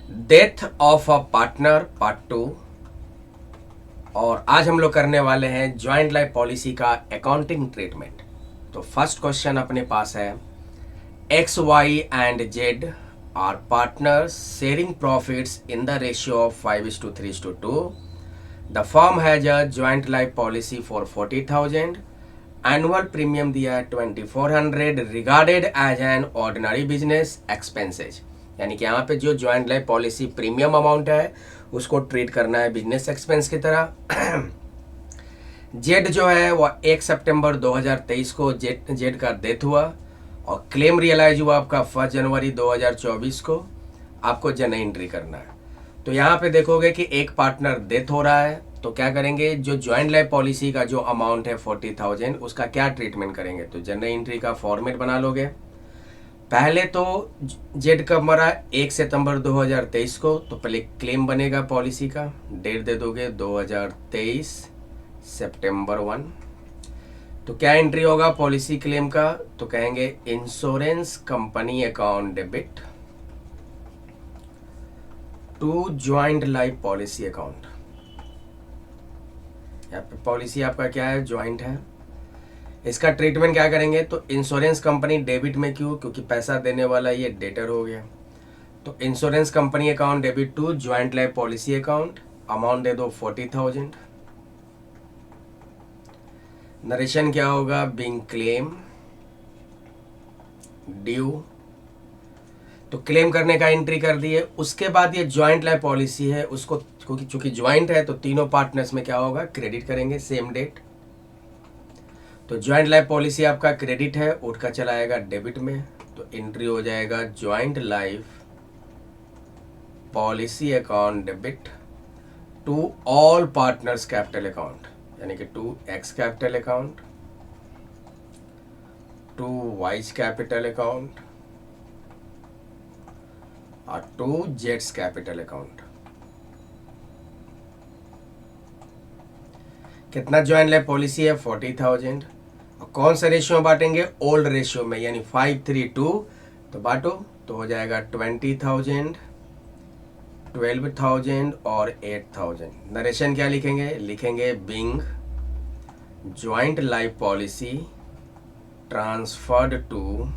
Death of a partner part 2। और आज हम लोग करने वाले हैं ज्वाइंट लाइफ पॉलिसी का अकाउंटिंग ट्रीटमेंट। तो फर्स्ट क्वेश्चन अपने पास है, X Y and Z are partners sharing profits in the ratio of 5:3:2। The firm has a joint life policy for 40,000। Annual premium दिया है 2400 regarded as an ordinary business expenses. यानी कि यहाँ पे जो joint life policy premium amount है उसको treat करना है बिजनेस एक्सपेंस की तरह। जेड जो है वो 1 सितंबर 2023 को जेड का डेथ हुआ और क्लेम रियलाइज हुआ आपका 1 जनवरी 2024 को। आपको जनरल एंट्री करना है। तो यहाँ पे देखोगे कि एक पार्टनर डेथ हो रहा है तो क्या करेंगे, जो ज्वाइंट लाइफ पॉलिसी का जो अमाउंट है 40,000 उसका क्या ट्रीटमेंट करेंगे। तो जनरल एंट्री का फॉर्मेट बना लोगे। पहले तो जेड कब मरा, 1 सितंबर 2023 को, तो पहले क्लेम बनेगा पॉलिसी का, डेट दे दोगे 2023 सितंबर 1। तो क्या एंट्री होगा पॉलिसी क्लेम का, तो कहेंगे insurance company account debit to joint life policy account. यहाँ पे पॉलिसी आपका क्या है, ज्वाइंट है। इसका ट्रीटमेंट क्या करेंगे, तो इंश्योरेंस कंपनी डेबिट में, क्यों, क्योंकि पैसा देने वाला ये डेटर हो गया। तो insurance company account debit to joint life policy account, amount दे दो 40,000। नरेशन क्या होगा, बिंग क्लेम ड्यू। तो क्लेम करने का एंट्री कर दिए। उसके बाद ये ज्वाइंट लाइफ पॉलिसी है, उसको क्योंकि चूंकि ज्वाइंट है तो तीनों पार्टनर्स में क्या होगा, क्रेडिट करेंगे सेम डेट। तो ज्वाइंट लाइफ पॉलिसी आपका क्रेडिट है, उठ का चलाएगा डेबिट में। तो एंट्री हो जाएगा joint life policy account debit to all partners capital account, यानी कि to X capital account, to Y's capital account और टू जेड्स कैपिटल अकाउंट। कितना ज्वाइंट लाइफ पॉलिसी है, 40,000। और कौन सा रेशियो में बांटेंगे, ओल्ड रेशियो में, यानी 5:3:2। तो बांटो तो हो जाएगा 20,000, 12,000 और 8,000। नरेशन क्या लिखेंगे, लिखेंगे being joint life policy transferred to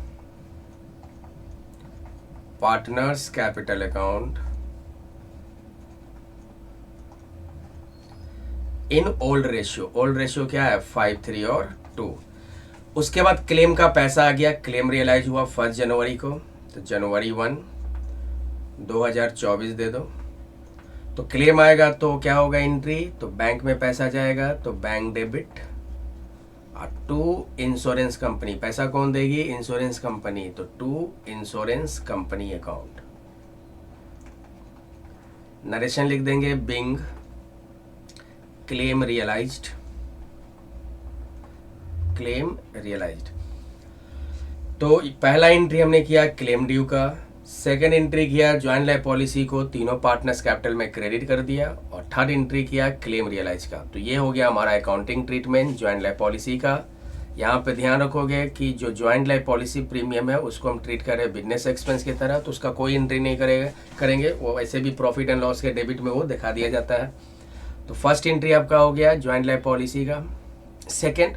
partners capital account in old ratio. Old ratio क्या है, 5:3 और 2। उसके बाद क्लेम का पैसा आ गया, क्लेम रियलाइज हुआ 1 जनवरी को, तो जनवरी 1 2024 दे दो। तो क्लेम आएगा तो क्या होगा एंट्री, तो बैंक में पैसा जाएगा, तो बैंक डेबिट और टू इंश्योरेंस कंपनी। पैसा कौन देगी, इंश्योरेंस कंपनी, तो to insurance company account. Narration लिख देंगे being claim realised, claim realised. तो पहला एंट्री हमने किया क्लेम ड्यू का, सेकंड एंट्री किया ज्वाइंट लाइफ पॉलिसी को तीनों पार्टनर्स कैपिटल में क्रेडिट कर दिया, और थर्ड एंट्री किया क्लेम रियलाइज का। तो ये हो गया हमारा accounting treatment joint life policy का। यहाँ पे ध्यान रखोगे कि जो ज्वाइंट लाइफ पॉलिसी प्रीमियम है उसको हम ट्रीट कर रहे हैं बिजनेस एक्सपेंस की तरह, तो उसका कोई एंट्री नहीं करेंगे, वो वैसे भी प्रॉफिट एंड लॉस के डेबिट में वो दिखा दिया जाता है। तो फर्स्ट एंट्री आपका हो गया ज्वाइंट लाइफ पॉलिसी का। Second,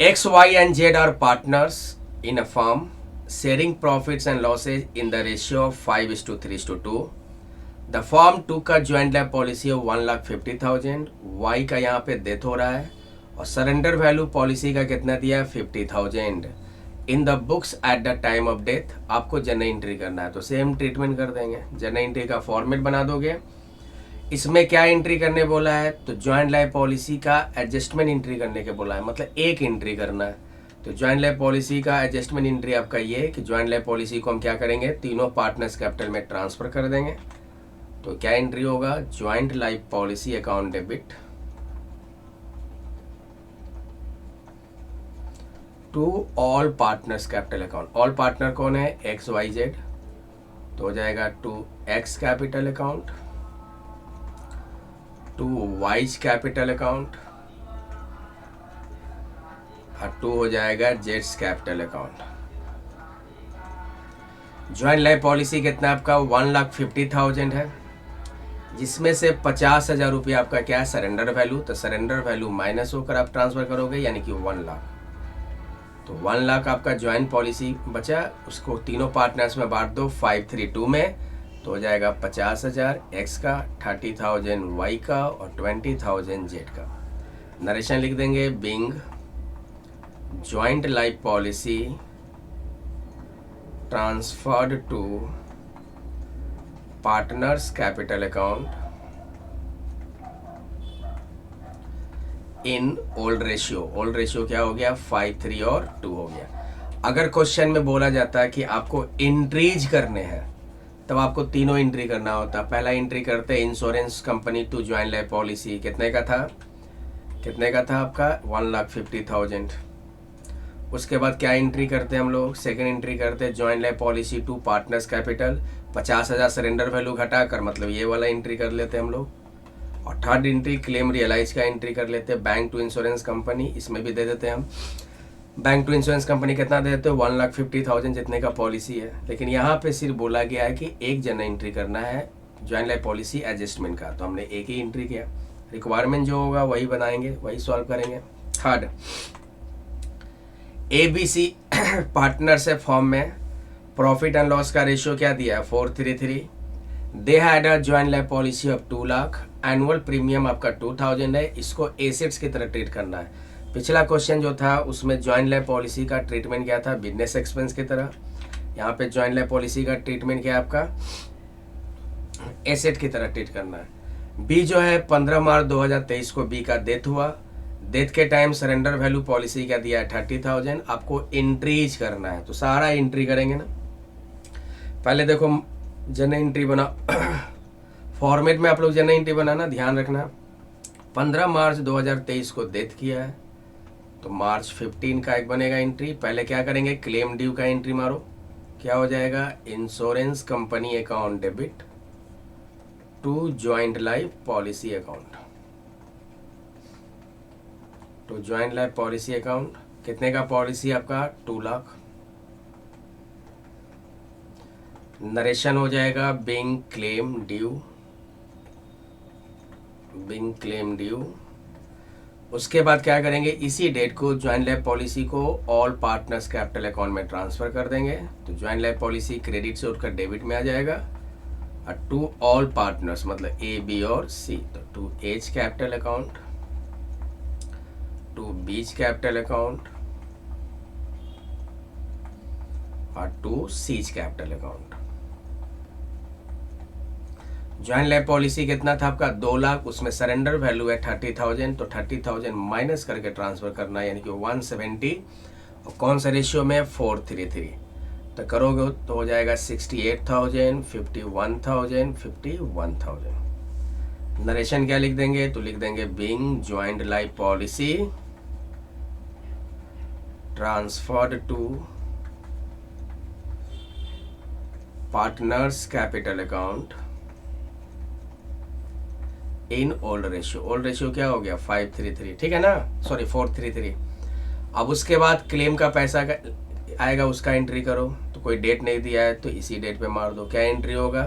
X Y and Z are partners in a firm sharing profits and losses in the ratio of 5:3:2। The firm took a joint life policy of 1,50,000। Y का यहाँ पे death हो रहा है और surrender value policy का कितना दिया है, 50,000 in the books at the time of death. आपको जनरल एंट्री करना है तो सेम ट्रीटमेंट कर देंगे, जनरल एंट्री का फॉर्मेट बना दोगे। इसमें क्या एंट्री करने बोला है, तो ज्वाइंट लाइफ पॉलिसी का एडजस्टमेंट एंट्री करने के बोला है, मतलब एक एंट्री करना है। तो ज्वाइंट लाइफ पॉलिसी का एडजस्टमेंट एंट्री आपका ये है कि ज्वाइंट लाइफ पॉलिसी को हम क्या करेंगे, तीनों पार्टनर्स कैपिटल में ट्रांसफर कर देंगे। तो क्या एंट्री होगा, joint life policy account debit to all partners capital account. All partner कौन है, एक्स वाई जेड, तो हो जाएगा to X capital account, to Y's capital account और टू हो जाएगा जेड्स capital account. Joint life policy कितना आपका 1,50,000 है, जिसमें से 50,000 रुपये आपका क्या है सरेंडर वैल्यू, तो सरेंडर वैल्यू माइनस होकर आप ट्रांसफ़र करोगे यानी कि 1 लाख। तो 1 लाख आपका ज्वाइंट पॉलिसी बचा, उसको तीनों पार्टनर्स में बांट दो 532 में, तो हो जाएगा 50,000 एक्स का, 30,000 वाई का और 20,000 जेड का। नरेशन लिख देंगे, being joint life policy transferred to partners capital account in old ratio. Old ratio क्या हो गया 5, 3 और 2 हो गया। अगर क्वेश्चन में बोला जाता है कि आपको एंट्रीज करने हैं, तब आपको तीनों एंट्री करना होता। पहला एंट्री करते insurance company to joint life policy, कितने का था आपका 1,50,000। उसके बाद क्या एंट्री करते हैं हम लोग, सेकंड एंट्री करते हैं joint life policy to partners capital, 50,000 surrender value घटाकर, मतलब ये वाला एंट्री कर लेते हैं हम लोग। और थर्ड एंट्री क्लेम रियलाइज का एंट्री कर लेते हैं बैंक टू इंश्योरेंस कंपनी, इसमें भी दे देते हैं हम। बैंक टू इंश्योरेंस कंपनी कितना दे देते हो 1,50,000 जितने का पॉलिसी है। लेकिन यहाँ पे सिर्फ बोला गया है कि एक जन एंट्री करना है ज्वाइंट लाइफ पॉलिसी एडजस्टमेंट का, तो हमने एक ही एंट्री किया। रिक्वायरमेंट जो होगा वही बनाएंगे, वही सॉल्व करेंगे। थर्ड, ABC पार्टनर से फॉर्म में प्रॉफिट एंड लॉस का रेशियो क्या दिया है 433। They had a joint life policy of 2 lakh, annual premium आपका 2,000 है। इसको एसेट्स की तरह ट्रीट करना है। पिछला क्वेश्चन जो था उसमें ज्वाइंट लाइफ पॉलिसी का ट्रीटमेंट क्या था, बिजनेस एक्सपेंस की तरह। यहाँ पे ज्वाइंट लाइफ पॉलिसी का ट्रीटमेंट क्या है आपका एसेट की तरह ट्रीट करना है। बी जो है 15 मार्च 2023 को बी का डेथ हुआ। डेथ के टाइम सरेंडर वैल्यू पॉलिसी क्या दिया है 30,000। आपको एंट्रीज करना है, तो सारा एंट्री करेंगे ना। पहले देखो जनरल एंट्री बना फॉर्मेट में आप लोग जनरल एंट्री बनाना, ध्यान रखना। 15 मार्च 2023 को डेथ किया है, तो मार्च 15 का एक बनेगा एंट्री। पहले क्या करेंगे क्लेम ड्यू का एंट्री मारो, क्या हो जाएगा insurance company account debit to joint life policy account. तो ज्वाइंट लाइफ पॉलिसी अकाउंट कितने का पॉलिसी आपका 2 लाख। नरेशन हो जाएगा बिंग क्लेम ड्यू। उसके बाद क्या करेंगे इसी डेट को ज्वाइंट लाइफ पॉलिसी को ऑल पार्टनर्स कैपिटल अकाउंट में ट्रांसफर कर देंगे। तो ज्वाइंट लाइफ पॉलिसी क्रेडिट से उठकर डेबिट में आ जाएगा। और टू ऑल पार्टनर्स मतलब A, B और C, तो to A's capital account, to B's capital account और to C's capital account. Joint life policy कितना था आपका 2 लाख, उसमें सरेंडर वैल्यू है 30,000, तो 30,000 माइनस करके ट्रांसफर करना है, यानी कि 170। और कौन सा रेशियो में 433, तो करोगे तो हो जाएगा 68,000, 51,000, 51,000। नरेशन क्या लिख देंगे, तो लिख देंगे being joint life policy transferred to partners capital account in old ratio. Old ratio क्या हो गया 533, ठीक है ना, सॉरी 433। अब उसके बाद क्लेम का पैसा आएगा, उसका एंट्री करो। तो कोई डेट नहीं दिया है तो इसी डेट पे मार दो। क्या एंट्री होगा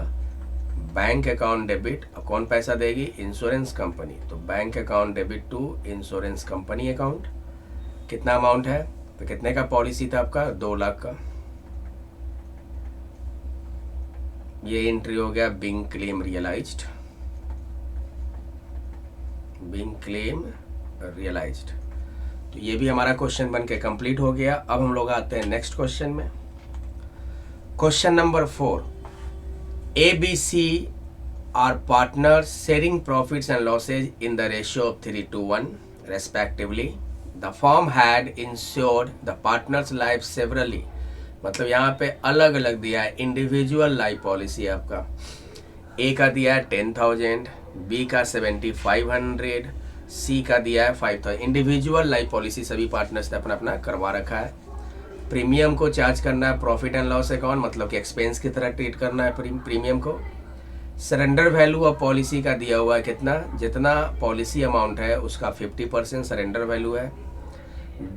बैंक अकाउंट डेबिट, और कौन पैसा देगी इंश्योरेंस कंपनी, तो bank account debit to insurance company account. कितना अमाउंट है, तो कितने का पॉलिसी था आपका 2 लाख का। ये एंट्री हो गया बिंग क्लेम रियलाइज्ड। तो ये भी हमारा क्वेश्चन बन के कंप्लीट हो गया। अब हम लोग आते हैं नेक्स्ट क्वेश्चन में। Question number 4, ABC are partners sharing profits and losses in the ratio of 3:1 respectively. The firm had insured the partners life severally, मतलब यहाँ पे अलग अलग दिया है इंडिविजुअल लाइफ पॉलिसी आपका। ए का दिया है 10,000, बी का 7,500, सी का दिया है 5,000। इंडिविजुअल लाइफ पॉलिसी सभी पार्टनर्स ने अपना अपना करवा रखा है। प्रीमियम को चार्ज करना है प्रॉफिट एंड लॉस अकाउंट, मतलब कि एक्सपेंस की तरह ट्रीट करना है प्रीमियम को। सरेंडर वैल्यू ऑफ पॉलिसी का दिया हुआ है कितना, जितना पॉलिसी अमाउंट है उसका 50% सरेंडर वैल्यू है।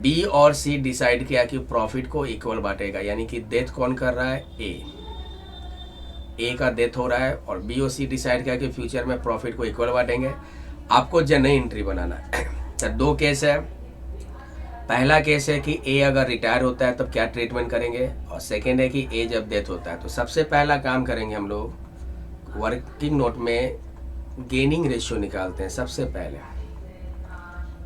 बी और सी डिसाइड किया कि प्रॉफिट को इक्वल बांटेगा, यानी कि डेथ कौन कर रहा है ए, ए का डेथ हो रहा है और बी और सी डिसाइड किया कि फ्यूचर में प्रॉफिट को इक्वल बांटेंगे। आपको जनरल एंट्री बनाना है। तो दो केस है। पहला केस है कि ए अगर रिटायर होता है तब क्या ट्रीटमेंट करेंगे, और सेकेंड है कि ए जब डेथ होता है। तो सबसे पहला काम करेंगे हम लोग वर्किंग नोट में गेनिंग रेशियो निकालते हैं सबसे पहले,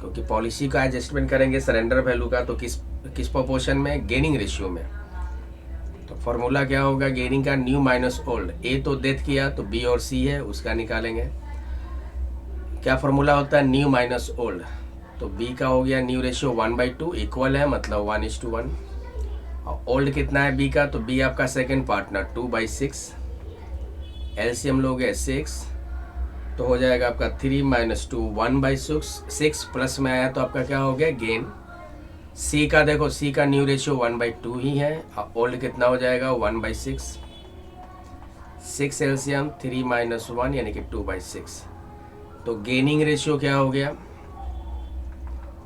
क्योंकि पॉलिसी का एडजस्टमेंट करेंगे सरेंडर वैल्यू का, तो किस प्रोपोर्शन में, गेनिंग रेशियो में। तो फॉर्मूला क्या होगा गेनिंग का, न्यू माइनस ओल्ड। ए तो डेथ किया तो बी और सी है उसका निकालेंगे। क्या फॉर्मूला होता है, न्यू माइनस ओल्ड। तो बी का हो गया न्यू रेशियो 1/2 इक्वल है, मतलब 1:1। और ओल्ड कितना है बी का, तो बी आपका सेकेंड पार्टनर 2/6। एलसीएम लोगे 6 तो हो जाएगा आपका 3 - 2 1/6। 6 प्लस में आया तो आपका क्या हो गया गेन। सी का देखो, सी का न्यू रेशियो 1/2 ही है। और ओल्ड कितना हो जाएगा 1/6। 6 एलसीएम 3 - 1 यानी कि 2/6। तो गेनिंग रेशियो क्या हो गया,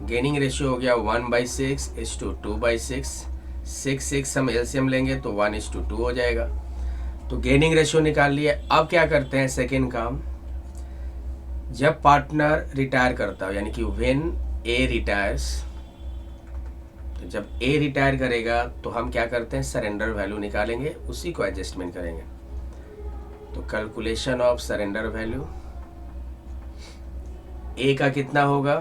गेनिंग रेशियो हो गया 1/6 इज टू 2/6। 6 हम एलसीएम लेंगे तो 1:2 हो जाएगा। तो गेनिंग रेशियो निकाल लिए। अब क्या करते हैं सेकेंड काम, जब पार्टनर रिटायर करता हो यानी कि व्हेन ए रिटायर्स, तो जब ए रिटायर करेगा तो हम क्या करते हैं सरेंडर वैल्यू निकालेंगे, उसी को एडजस्टमेंट करेंगे। तो कैलकुलेशन ऑफ सरेंडर वैल्यू, ए का कितना होगा,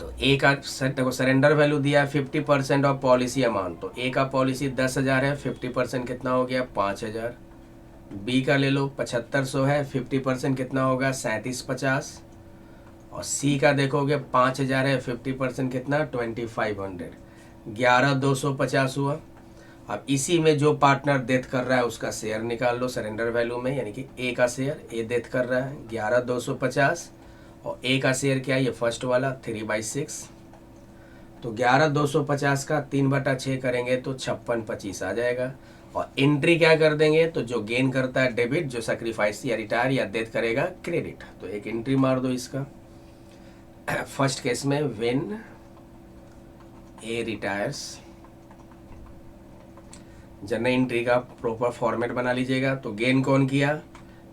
तो ए का देखो सरेंडर वैल्यू दिया है 50% ऑफ पॉलिसी अमाउंट। तो ए का पॉलिसी 10,000 है, 50% कितना हो गया 5,000। बी का ले लो 7500 है, 50% कितना होगा 3750। और सी का देखोगे 5,000 है, 50% कितना 2500। 11,250 हुआ। अब इसी में जो पार्टनर डेथ कर रहा है उसका शेयर निकाल लो सरेंडर वैल्यू में, यानी कि ए का शेयर, ए डेथ कर रहा है 11,250 और ए का शेयर क्या है ये फर्स्ट वाला 3/6। तो 11,250 का 3/6 करेंगे तो 5625 आ जाएगा। और एंट्री क्या कर देंगे, तो जो गेन करता है डेबिट, जो सेक्रीफाइस या रिटायर या डेथ करेगा क्रेडिट। तो एक एंट्री मार दो इसका। फर्स्ट केस में when A retires, general entry का प्रॉपर फॉर्मेट बना लीजिएगा। तो गेन कौन किया,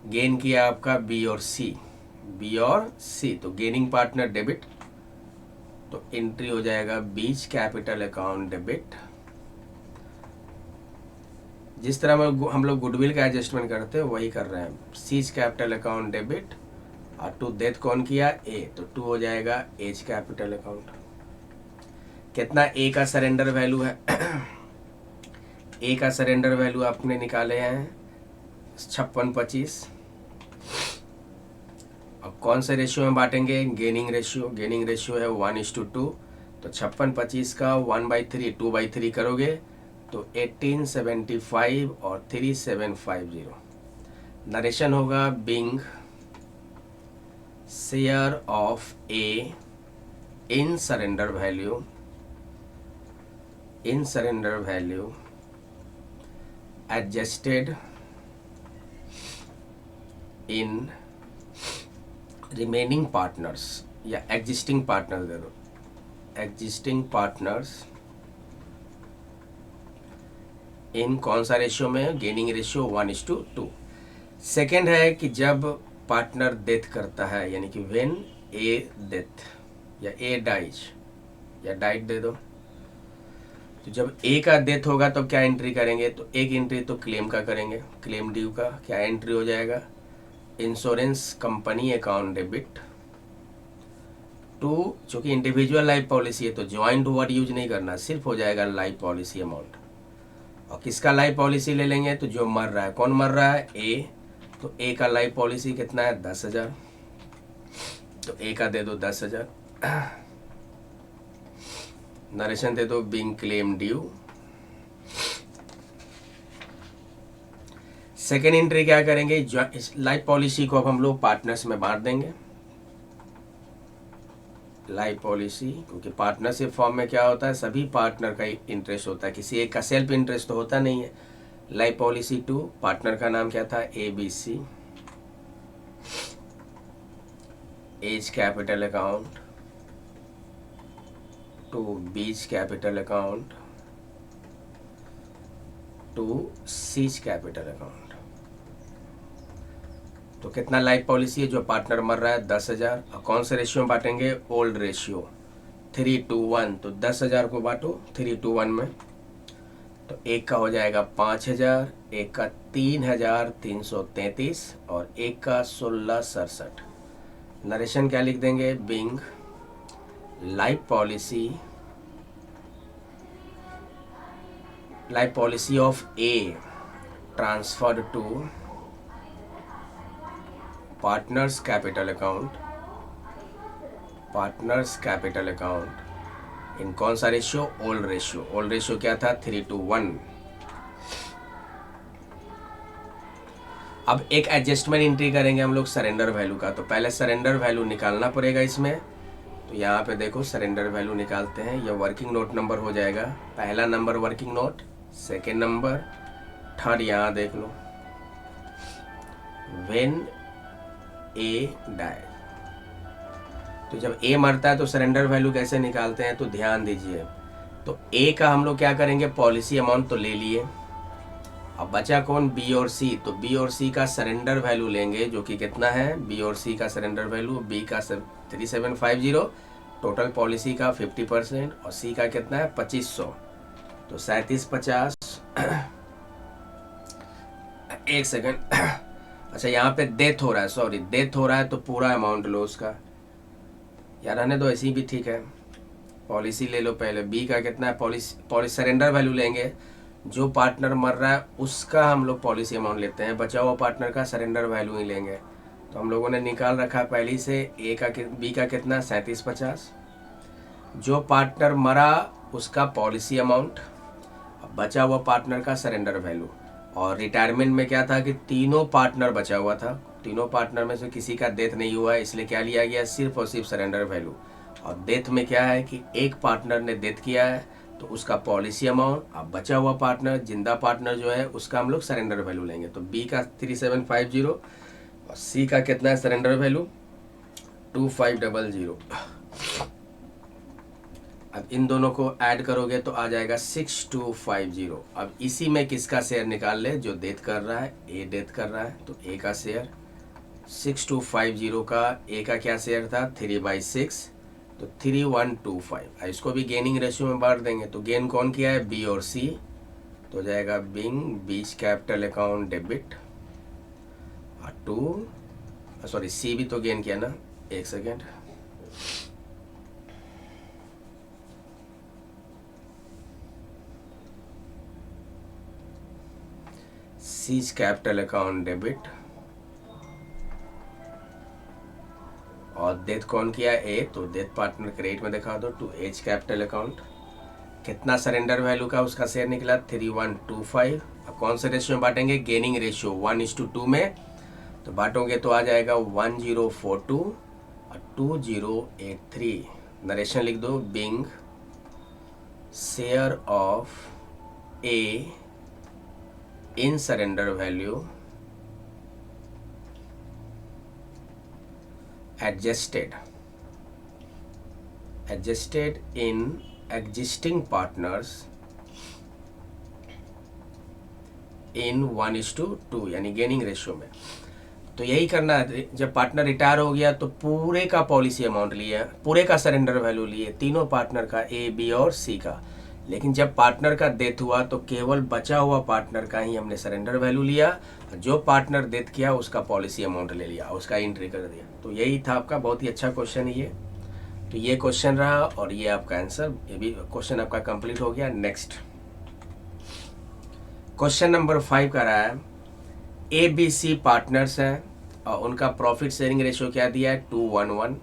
गेन किया आपका बी और सी, बी और सी। तो गेनिंग पार्टनर डेबिट, तो एंट्री हो जाएगा बीच कैपिटल अकाउंट डेबिट। जिस तरह हम लोग गुडविल का एडजस्टमेंट करते हैं वही कर रहे हैं, सीज कैपिटल अकाउंट डेबिट। और टू डेथ कौन किया ए, तो 2 हो जाएगा एज कैपिटल अकाउंट। कितना ए का सरेंडर वैल्यू है ए का सरेंडर वैल्यू आपने निकाले हैं 5625। अब कौन से रेशियो में बांटेंगे, गेनिंग रेशियो। गेनिंग रेशियो है 1:2। तो 5625 का 1/3 2/3 करोगे तो 1875 और 3750। नरेशन होगा being share of A in surrender value, in surrender value adjusted in remaining partners, या existing partners दे दो, existing partners इन कौन सा रेशियो में, गेनिंग रेशियो 1:2। सेकेंड है कि जब पार्टनर डेथ करता है, यानी कि व्हेन ए डेथ या ए डाइज, या डाइट दे दो। तो जब ए का डेथ होगा तो क्या एंट्री करेंगे, तो एक एंट्री तो क्लेम का करेंगे, क्लेम ड्यू का क्या एंट्री हो जाएगा, insurance company account debit to, चूंकि इंडिविजुअल लाइफ पॉलिसी है तो ज्वाइंट वर्ड यूज नहीं करना, सिर्फ हो जाएगा लाइफ पॉलिसी अमाउंट। और किसका लाइफ पॉलिसी ले लेंगे, तो जो मर रहा है, कौन मर रहा है ए, तो ए का लाइफ पॉलिसी कितना है 10,000। तो ए का दे दो 10,000। नरेशन दे दो being claim due. Second entry क्या करेंगे, लाइफ पॉलिसी को अब हम लोग पार्टनर्स में बांट देंगे। लाइफ पॉलिसी, क्योंकि पार्टनरशिप फॉर्म में क्या होता है, सभी पार्टनर का इंटरेस्ट होता है, किसी एक का सेल्फ इंटरेस्ट तो होता नहीं है। लाइफ पॉलिसी 2, पार्टनर का नाम क्या था ABC, A's capital account to B's capital account to C's capital account. तो कितना लाइफ पॉलिसी है, जो पार्टनर मर रहा है 10,000। और कौन से रेशियो में बांटेंगे, ओल्ड रेशियो 3:1। तो 10,000 को बांटो 3:1 में, तो एक का हो जाएगा 5,000, एक का 3,333 और एक का 1667। नरेशन क्या लिख देंगे, being life policy of A transferred to partners capital account in कौन सा रेशियो, ओल्ड रेशियो क्या था 3:1। अब एक एडजस्टमेंट एंट्री करेंगे हम लोग सरेंडर वैल्यू का। तो पहले सरेंडर वैल्यू निकालना पड़ेगा इसमें। तो यहाँ पे देखो सरेंडर वैल्यू निकालते हैं। ये वर्किंग नोट नंबर हो जाएगा, पहला number working note, second number, third यहाँ देख लो, व्हेन ए डाई। तो जब ए मरता है तो सरेंडर वैल्यू कैसे निकालते हैं, तो ध्यान दीजिए। तो ए का हम लोग क्या करेंगे, पॉलिसी अमाउंट तो ले लिए, अब बचा कौन, बी और सी। तो बी और सी का सरेंडर वैल्यू लेंगे, जो कि कितना है, बी और सी का सरेंडर वैल्यू, बी का 3750, टोटल पॉलिसी का 50% और सी का कितना है 2500। तो 3750 एक सेकंड अच्छा यहाँ पे डेथ हो रहा है, सॉरी डेथ हो रहा है, तो पूरा अमाउंट लो उसका, यार रहने दो ऐसी भी ठीक है। पॉलिसी ले लो पहले, बी का कितना है, पॉलिसी सरेंडर वैल्यू लेंगे, जो पार्टनर मर रहा है उसका हम लोग पॉलिसी अमाउंट लेते हैं, बचा हुआ पार्टनर का सरेंडर वैल्यू ही लेंगे। तो हम लोगों ने निकाल रखा पहले से, बी का कितना 3750, जो पार्टनर मरा उसका पॉलिसी अमाउंट, बचा हुआ पार्टनर का सरेंडर वैल्यू। और रिटायरमेंट में क्या था कि तीनों पार्टनर बचा हुआ था, तीनों पार्टनर में से किसी का डेथ नहीं हुआ है, इसलिए क्या लिया गया, सिर्फ और सिर्फ सरेंडर वैल्यू। और डेथ में क्या है कि एक पार्टनर ने डेथ किया है तो उसका पॉलिसी अमाउंट, अब बचा हुआ पार्टनर जिंदा पार्टनर जो है उसका हम लोग सरेंडर वैल्यू लेंगे। तो बी का 3750 और सी का कितना है सरेंडर वैल्यू 2500। अब इन दोनों को ऐड करोगे तो आ जाएगा 6250। अब इसी में किसका शेयर निकाल ले, जो डेथ कर रहा है, ए डेथ कर रहा है, तो ए का शेयर 6250 का, ए का क्या शेयर था 3/6, तो 3125। इसको भी गेनिंग रेशियो में बांट देंगे। तो गेन कौन किया है, बी और सी, तो जाएगा बिंग बीच कैपिटल अकाउंट डेबिट और सॉरी सी भी तो गेन किया ना, एक second, seize capital account debit और डेथ कौन किया ए, तो डेथ पार्टनर क्रेडिट में दिखा दो टू एच कैपिटल अकाउंट। कितना सरेंडर वैल्यू का उसका शेयर निकला 3125। अब कौन से रेशियो में बांटेंगे, गेनिंग रेशियो 1:2 में, तो बांटोगे तो आ जाएगा 1042 और 2083। नरेशन लिख दो, being share of A in surrender value adjusted in existing partners in 1:2 यानी गेनिंग रेशियो में। तो यही करना है, जब पार्टनर रिटायर हो गया तो पूरे का पॉलिसी अमाउंट लिया, पूरे का सरेंडर वैल्यू लिए, तीनों पार्टनर का, ए बी और सी का। लेकिन जब पार्टनर का डेथ हुआ तो केवल बचा हुआ पार्टनर का ही हमने सरेंडर वैल्यू लिया, जो पार्टनर डेथ किया उसका पॉलिसी अमाउंट ले लिया, उसका एंट्री कर दिया। तो यही था आपका, बहुत ही अच्छा क्वेश्चन है ये। तो ये क्वेश्चन रहा और ये आपका आंसर, ये भी क्वेश्चन आपका कंप्लीट हो गया। नेक्स्ट क्वेश्चन नंबर 5 का रहा है, ए बी सी पार्टनर्स हैं और उनका प्रॉफिट शेयरिंग रेशियो क्या दिया है 2:1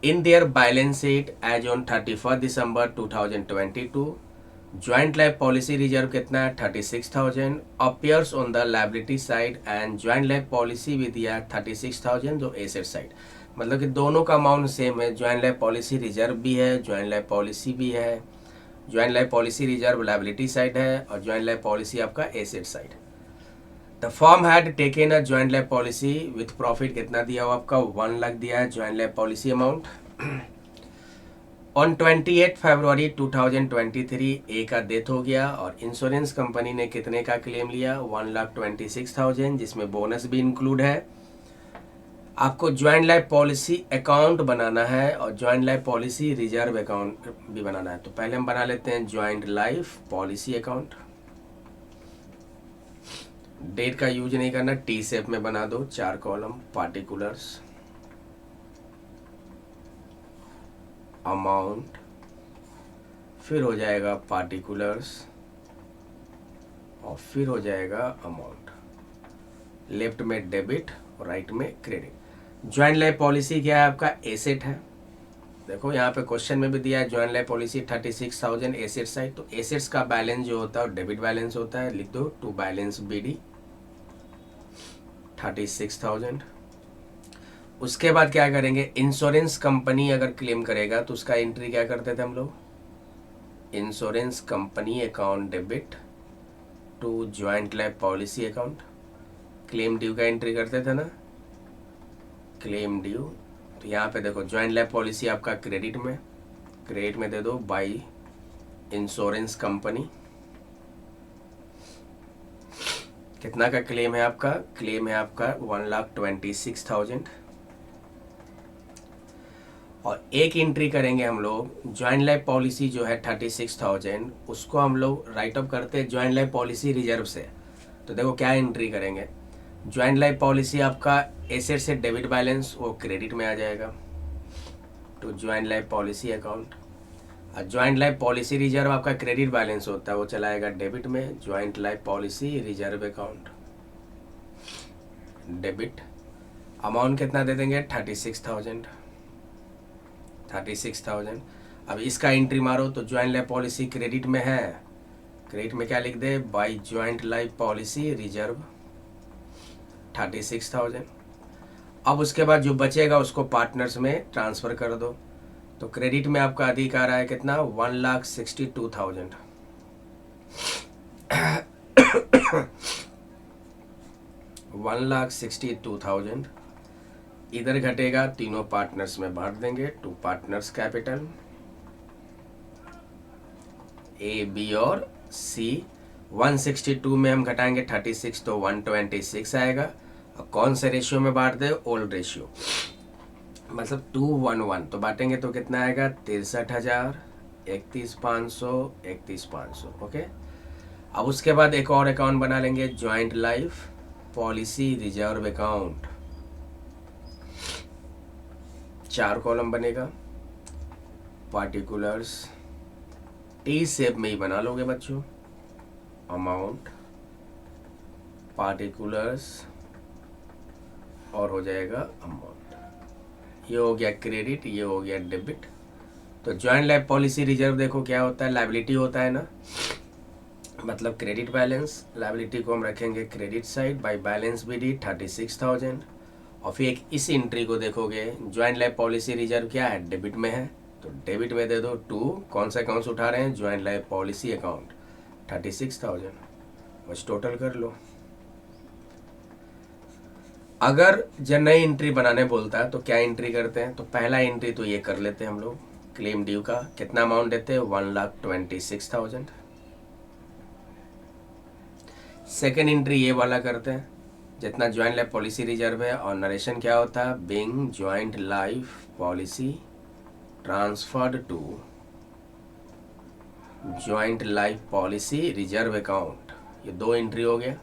in their balance sheet as on 31 दिसंबर 2022। ज्वाइंट लाइफ पॉलिसी रिजर्व कितना है 36,000 appears on the liability side and joint life policy भी दिया है 36,000 जो एसेट साइड। मतलब कि दोनों का अमाउंट सेम है, ज्वाइंट लाइफ पॉलिसी रिजर्व भी है, ज्वाइंट लाइफ पॉलिसी भी है, joint life policy reserve liability side है और ज्वाइंट लाइफ पॉलिसी आपका asset side. The firm had taken a joint life policy with profit कितना दिया हुआ आपका 1 लाख दिया है joint life policy amount. On 28 फरवरी 2023 ए का डेथ हो गया और इंश्योरेंस कंपनी ने कितने का क्लेम लिया 1,26,000 जिसमें बोनस भी इंक्लूड है। आपको ज्वाइंट लाइफ पॉलिसी अकाउंट बनाना है और joint life policy reserve account भी बनाना है। तो पहले हम बना लेते हैं joint life policy account. Date का यूज नहीं करना, टी शेप में बना दो, 4 कॉलम, पार्टिकुलर्स, अमाउंट, फिर हो जाएगा पार्टिकुलर्स और फिर हो जाएगा अमाउंट। लेफ्ट में डेबिट और राइट में क्रेडिट। ज्वाइंट लाइफ पॉलिसी क्या है आपका? एसेट है। देखो यहाँ पे क्वेश्चन में भी दिया है joint life policy 36,000 asset side. तो एसेट्स का बैलेंस जो होता है वो डेबिट बैलेंस होता है, लिख दो टू बैलेंस BD 36,000। उसके बाद क्या करेंगे, इंश्योरेंस कंपनी अगर क्लेम करेगा तो उसका एंट्री क्या करते थे हम लोग, insurance company account debit to joint life policy account. Claim due का एंट्री करते थे ना, क्लेम ड्यू। तो यहाँ पे देखो ज्वाइंट लाइफ पॉलिसी आपका क्रेडिट में दे दो बाई इंश्योरेंस कंपनी। कितना का क्लेम है आपका? क्लेम है आपका 1,26,000। और एक एंट्री करेंगे हम लोग, ज्वाइंट लाइफ पॉलिसी जो है 36,000, उसको हम लोग राइट अप करते हैं ज्वाइंट लाइफ पॉलिसी रिजर्व से। तो देखो क्या एंट्री करेंगे, ज्वाइंट लाइफ पॉलिसी आपका एसेट से डेबिट बैलेंस वो क्रेडिट में आ जाएगा तो ज्वाइंट लाइफ पॉलिसी अकाउंट। और ज्वाइंट लाइफ पॉलिसी रिजर्व आपका क्रेडिट बैलेंस होता है, वो चलाएगा डेबिट में, joint life policy reserve account debit. Amount कितना दे देंगे? 36,000। अब इसका एंट्री मारो तो ज्वाइंट लाइफ पॉलिसी क्रेडिट में है, क्रेडिट में क्या लिख दे, by joint life policy reserve 36,000। अब उसके बाद जो बचेगा उसको पार्टनर्स में ट्रांसफ़र कर दो। तो क्रेडिट में आपका अधिक आ रहा है कितना, 1,62,000। 1,62,000 इधर घटेगा, तीनों पार्टनर्स में बांट देंगे, 2 पार्टनर्स कैपिटल A, B और C। 162 में हम घटाएंगे 36 तो 126 आएगा। और कौन से रेशियो में बांट दे? ओल्ड रेशियो, मतलब 2:1:1। तो बांटेंगे तो कितना आएगा, 63,000, 31,500, 31,500। ओके। अब उसके बाद एक और अकाउंट बना लेंगे, joint life policy reserve account. 4 column बनेगा, पार्टिकुलर्स, टी शेप में ही बना लोगे बच्चों, अमाउंट, पार्टिकुलर्स और हो जाएगा अमाउंट। ये हो गया क्रेडिट, ये हो गया डेबिट। तो ज्वाइंट लाइफ पॉलिसी रिजर्व देखो क्या होता है, लायबिलिटी होता है ना, मतलब क्रेडिट बैलेंस। लायबिलिटी को हम रखेंगे credit side by balance BD 36,000। और फिर इस एंट्री को देखोगे, ज्वाइंट लाइफ पॉलिसी रिजर्व क्या है, डेबिट में है, तो डेबिट में दे दो 2, कौन सा अकाउंट उठा रहे हैं, ज्वाइंट लाइफ पॉलिसी अकाउंट 36,000। बस टोटल कर लो। अगर जब नई एंट्री बनाने बोलता है तो क्या एंट्री करते हैं, तो पहला एंट्री तो ये कर लेते हैं हम लोग, क्लेम ड्यू का कितना अमाउंट देते हैं, 1,26,000। सेकेंड एंट्री ये वाला करते हैं, जितना ज्वाइंट लाइफ पॉलिसी रिजर्व है, और नरेशन क्या होता है, being joint life policy transferred to joint life policy reserve account. ये 2 एंट्री हो गया।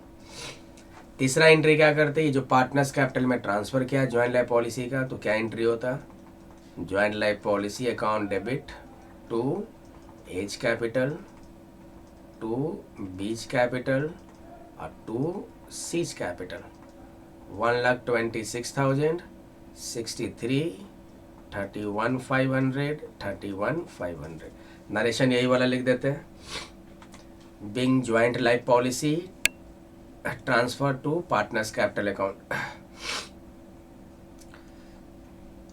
तीसरा एंट्री क्या करते हैं, जो पार्टनर्स कैपिटल में ट्रांसफर किया ज्वाइंट लाइफ पॉलिसी का, तो क्या एंट्री होता, joint life policy account debit to A's capital, to B's capital और टू सीज कैपिटल। 1,26,000, 63, 31,500, 31,500। नरेशन यही वाला लिख देते हैं, being joint life policy transfer to partners capital account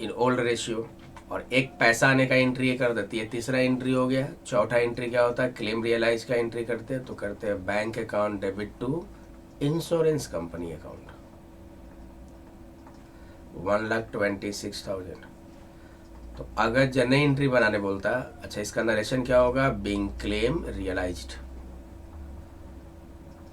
in old ratio. और एक पैसा आने का एंट्री कर देती है, तीसरा एंट्री हो गया। चौथा एंट्री क्या होता है, क्लेम रियलाइज का एंट्री करते हैं, तो करते हैं bank account debit to insurance company account 1,26,000। तो अगर जन नई एंट्री बनाने बोलता, अच्छा इसका नरेशन क्या होगा, बीइंग क्लेम रियलाइज्ड।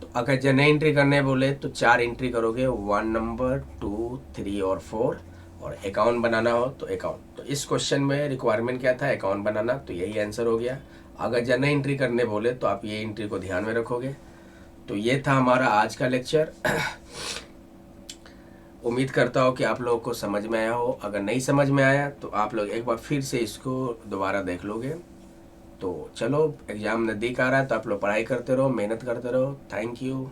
तो अगर जनरल एंट्री करने बोले तो 4 एंट्री करोगे, 1 नंबर, 2, 3 और 4। और अकाउंट बनाना हो तो अकाउंट। तो इस क्वेश्चन में रिक्वायरमेंट क्या था, अकाउंट बनाना, तो यही आंसर हो गया। अगर जनरल एंट्री करने बोले तो आप ये एंट्री को ध्यान में रखोगे। तो ये था हमारा आज का लेक्चर। उम्मीद करता हूँ कि आप लोगों को समझ में आया हो। अगर नहीं समझ में आया तो आप लोग एक बार फिर से इसको दोबारा देख लोगे। तो चलो, एग्ज़ाम नज़दीक आ रहा है तो आप लोग पढ़ाई करते रहो, मेहनत करते रहो। Thank you.